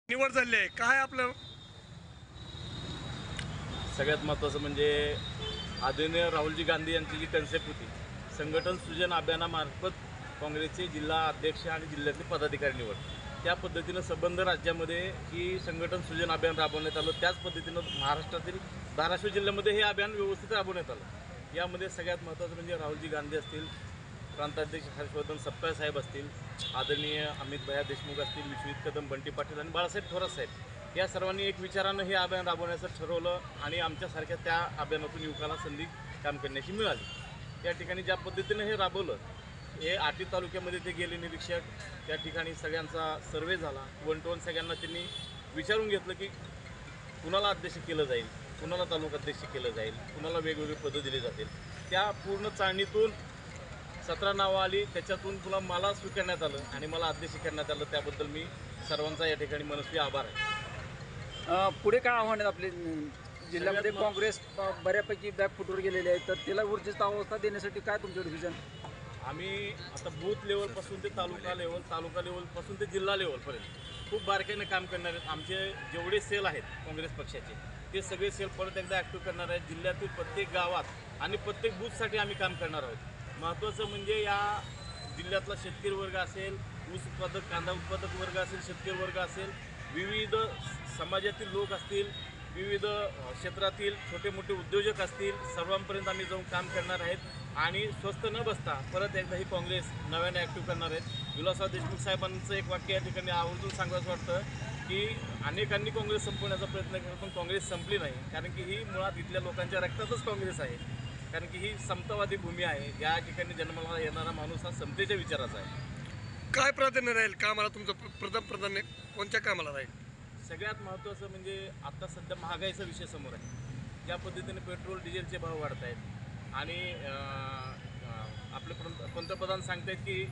निवड झाली आहे, काय आपलं सगळ्यात महत्त्वाचं म्हणजे आदरणीय राहुलजी गांधी यांची जी कन्सेप्ट होती, संघटन सृजन अभियानामार्फत काँग्रेसचे जिल्हा अध्यक्ष आणि जिल्ह्यातले पदाधिकारी निवड, त्या पद्धतीनं संबंध राज्यामध्ये ही संघटन सृजन अभियान राबवण्यात आलं. त्याच पद्धतीनं महाराष्ट्रातील धाराशिव जिल्ह्यामध्ये हे अभियान व्यवस्थित राबवण्यात आलं. यामध्ये सगळ्यात महत्त्वाचं म्हणजे राहुलजी गांधी असतील, प्रांताध्यक्ष हर्षवर्धन सपकाळ साहेब असतील, आदरणीय अमित भैया देशमुख असतील, विश्वजित कदम, बंटी पाटील आणि बाळासाहेब थोरात साहेब या सर्वांनी एक विचारानं हे अभियान राबवण्याचं ठरवलं आणि आमच्यासारख्या त्या अभियानातून युवकाला संधी काम करण्याची मिळाली. या ठिकाणी ज्या पद्धतीनं हे राबवलं, हे आटी तालुक्यामध्ये ते गेले निरीक्षक, त्या ठिकाणी सगळ्यांचा सर्वे झाला. वन टू वन सगळ्यांना त्यांनी विचारून घेतलं की कुणाला अध्यक्ष केलं जाईल, कुणाला तालुकाध्यक्ष केलं जाईल, कुणाला वेगवेगळी पदं दिली जातील. त्या पूर्ण चाळणीतून 17 नावं आली, त्याच्यातून पुन्हा मला स्वीकारण्यात आलं आणि मला अध्यक्ष करण्यात आलं. त्याबद्दल मी सर्वांचा या ठिकाणी मनस्वी आभार आहे. पुढे काय आव्हान आहेत आपले जिल्ह्यामध्ये? काँग्रेस बऱ्यापैकी बॅकफुटवर गेलेले आहे, तर तिला ऊर्जित अवस्था देण्यासाठी काय तुमचं विजन? आम्ही आता बूथ लेवलपासून ते तालुका लेवलपासून ते जिल्हा लेवलपर्यंत खूप बारकाईनं काम करणार आहेत. आमचे जेवढे सेल आहेत काँग्रेस पक्षाचे, ते सगळे सेल परत एकदा ॲक्टिव्ह करणार आहेत. जिल्ह्यातील प्रत्येक गावात आणि प्रत्येक बूथसाठी आम्ही काम करणार आहोत. महत्त्वाचं म्हणजे या जिल्ह्यातला शेतकरी वर्ग असेल, ऊस उत्पादक, कांदा उत्पादक वर्ग असेल, शेतकरी वर्ग असेल, विविध समाजातील लोक असतील, विविध क्षेत्रातील छोटे मोठे उद्योजक असतील, सर्वांपर्यंत आम्ही जाऊन काम करणार आहेत आणि स्वस्थ न बसता परत एकदा ही काँग्रेस नव्याने ॲक्टिव्ह करणार आहेत. विलासराव देशमुख साहेबांचं एक वाक्य या ठिकाणी आवर्जून सांगायचं वाटतं की अनेकांनी काँग्रेस संपवण्याचा प्रयत्न केला, पण काँग्रेस संपली नाही. कारण की ही मुळात इथल्या लोकांच्या रक्तातच काँग्रेस आहे. कारण की ही समतावादी भूमी आहे. या ठिकाणी जन्माला येणारा माणूस हा समतेच्या विचाराचा आहे. काय प्राधान्य राहील कामाला? तुमचं प्रथम प्राधान्य कोणत्या कामाला राहील? सगळ्यात महत्त्वाचं म्हणजे आत्ता सध्या महागाईचा विषय समोर आहे. ज्या पद्धतीने पेट्रोल डिझेलचे भाव वाढत आहेत आणि आपले पंतप्रधान सांगत आहेत की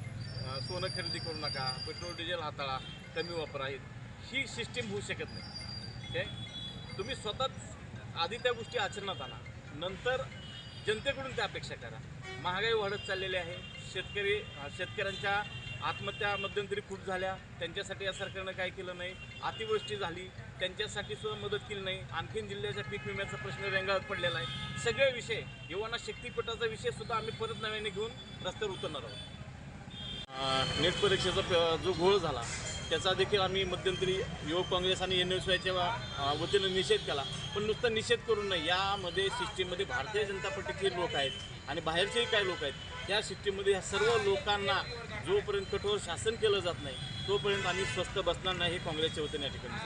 सोनं खरेदी करू नका, पेट्रोल डिझेल हाताळा, कमी वापरा. ही सिस्टीम होऊ शकत नाही. ओके, तुम्ही स्वतःच आधी त्या गोष्टी आचरणात आणा, नंतर जनतेकडून त्या अपेक्षा करा. महागाई वाढत चाललेली आहे. शेतकऱ्यांच्या आत्महत्या मध्यंतरी खूप झाल्या, त्यांच्यासाठी या सरकारनं काय केलं नाही. अतिवृष्टी झाली, त्यांच्यासाठी सुद्धा मदत केली नाही. आणखीन जिल्ह्याच्या पीक विम्याचा प्रश्न रेंगाळत पडलेला आहे. सगळे विषय, युवांना शक्तीपीठाचा विषयसुद्धा आम्ही परत नव्याने घेऊन रस्त्यावर उतरणार आहोत. नेट परीक्षेचा जो घोळ झाला त्याचा देखील आम्ही मध्यंतरी युवक काँग्रेस आणि NSYच्या वतीनं निषेध केला. पण नुसतं निषेध करून नाही, यामध्ये सिस्टीममध्ये भारतीय जनता पार्टीचे लोक आहेत आणि बाहेरचेही काही लोक आहेत. या सिस्टीममध्ये ह्या सर्व लोकांना जोपर्यंत कठोर शासन केलं जात नाही, तोपर्यंत आम्ही स्वस्थ बसणार नाही. हे काँग्रेसच्या वतीने या ठिकाणी